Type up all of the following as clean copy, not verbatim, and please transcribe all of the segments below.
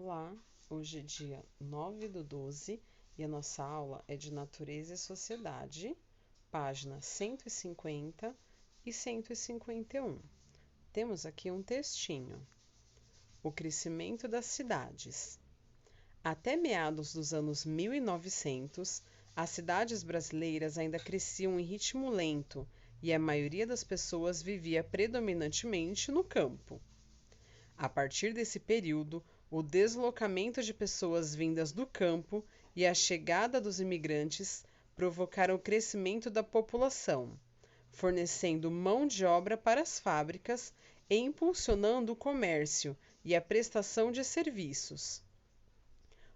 Olá, hoje é dia 9/12 e a nossa aula é de Natureza e Sociedade, página 150 e 151. Temos aqui um textinho. O crescimento das cidades. Até meados dos anos 1900, as cidades brasileiras ainda cresciam em ritmo lento e a maioria das pessoas vivia predominantemente no campo. A partir desse período, o deslocamento de pessoas vindas do campo e a chegada dos imigrantes provocaram o crescimento da população, fornecendo mão de obra para as fábricas e impulsionando o comércio e a prestação de serviços.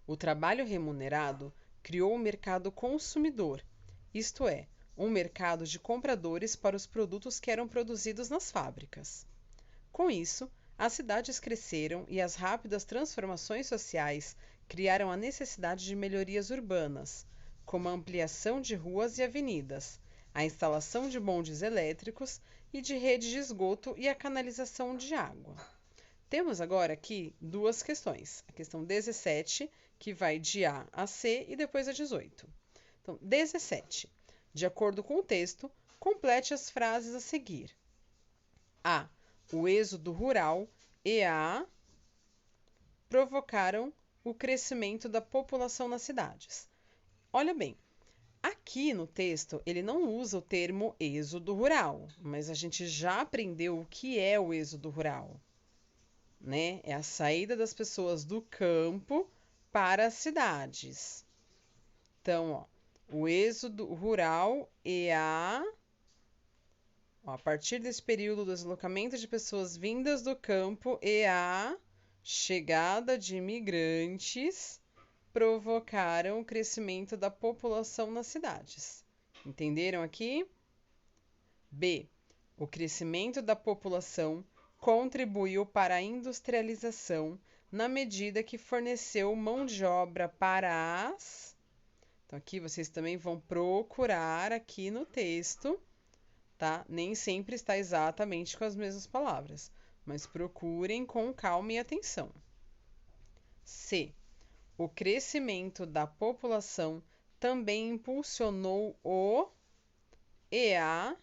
O trabalho remunerado criou o mercado consumidor, isto é, um mercado de compradores para os produtos que eram produzidos nas fábricas. Com isso, as cidades cresceram e as rápidas transformações sociais criaram a necessidade de melhorias urbanas, como a ampliação de ruas e avenidas, a instalação de bondes elétricos e de redes de esgoto e a canalização de água. Temos agora aqui duas questões. A questão 17, que vai de A a C, e depois a 18. Então, 17. De acordo com o texto, complete as frases a seguir. A. O êxodo rural e a provocaram o crescimento da população nas cidades. Olha bem, aqui no texto ele não usa o termo êxodo rural, mas a gente já aprendeu o que é o êxodo rural, né? É a saída das pessoas do campo para as cidades. Então, o êxodo rural e a partir desse período, o deslocamento de pessoas vindas do campo e a chegada de imigrantes provocaram o crescimento da população nas cidades. Entenderam aqui? B. O crescimento da população contribuiu para a industrialização na medida que forneceu mão de obra para as... Então, aqui vocês também vão procurar aqui no texto, tá? Nem sempre está exatamente com as mesmas palavras, mas procurem com calma e atenção. C. O crescimento da população também impulsionou o EA.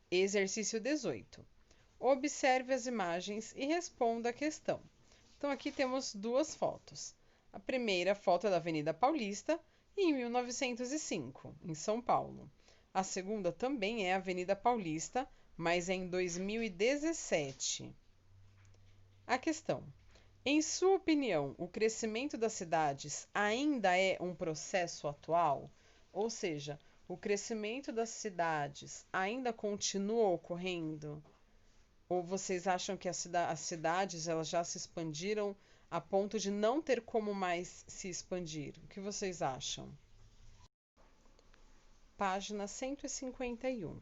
Exercício 18. Observe as imagens e responda a questão. Então, aqui temos duas fotos. A primeira foto é da Avenida Paulista, em 1905, em São Paulo. A segunda também é a Avenida Paulista, mas é em 2017. A questão: em sua opinião, o crescimento das cidades ainda é um processo atual? Ou seja, o crescimento das cidades ainda continua ocorrendo? Ou vocês acham que as cidades elas já se expandiram a ponto de não ter como mais se expandir? O que vocês acham? Página 151.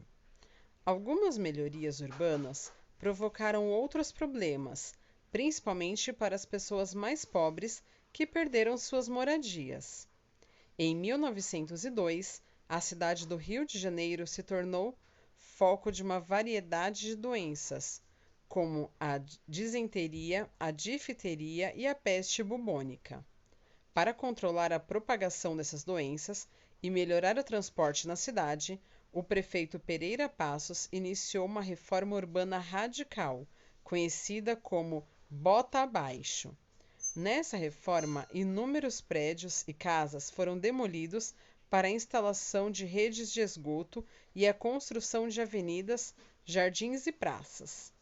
Algumas melhorias urbanas provocaram outros problemas, principalmente para as pessoas mais pobres que perderam suas moradias. Em 1902, a cidade do Rio de Janeiro se tornou foco de uma variedade de doenças, como a disenteria, a difteria e a peste bubônica. Para controlar a propagação dessas doenças e melhorar o transporte na cidade, o prefeito Pereira Passos iniciou uma reforma urbana radical, conhecida como Bota Abaixo. Nessa reforma, inúmeros prédios e casas foram demolidos para a instalação de redes de esgoto e a construção de avenidas, jardins e praças.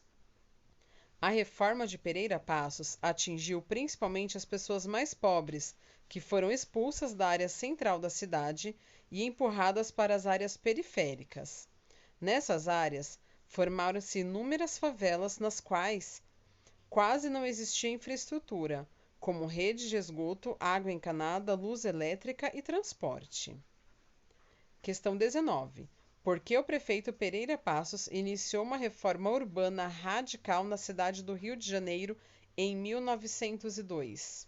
A reforma de Pereira Passos atingiu principalmente as pessoas mais pobres, que foram expulsas da área central da cidade e empurradas para as áreas periféricas. Nessas áreas, formaram-se inúmeras favelas nas quais quase não existia infraestrutura, como rede de esgoto, água encanada, luz elétrica e transporte. Questão 19. Por que o prefeito Pereira Passos iniciou uma reforma urbana radical na cidade do Rio de Janeiro em 1902?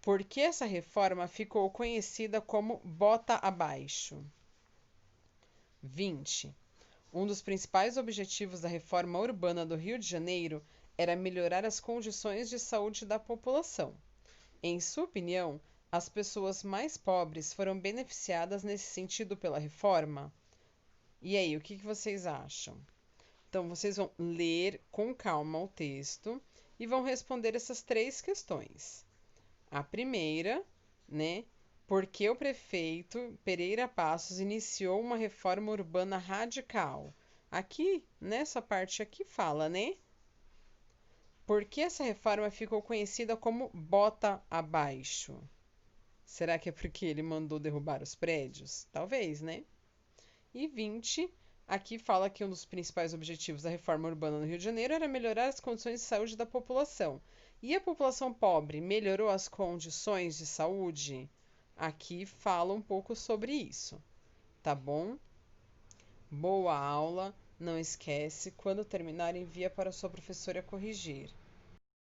Por que essa reforma ficou conhecida como Bota Abaixo? 20. Um dos principais objetivos da reforma urbana do Rio de Janeiro era melhorar as condições de saúde da população. Em sua opinião, as pessoas mais pobres foram beneficiadas nesse sentido pela reforma? E aí, o que vocês acham? Então, vocês vão ler com calma o texto e vão responder essas três questões. A primeira, né? Por que o prefeito Pereira Passos iniciou uma reforma urbana radical? Aqui, nessa parte aqui fala, né? Por que essa reforma ficou conhecida como bota abaixo? Será que é porque ele mandou derrubar os prédios? Talvez, né? E 20, aqui fala que um dos principais objetivos da reforma urbana no Rio de Janeiro era melhorar as condições de saúde da população. E a população pobre melhorou as condições de saúde? Aqui fala um pouco sobre isso, tá bom? Boa aula! Não esquece, quando terminar, envia para sua professora corrigir.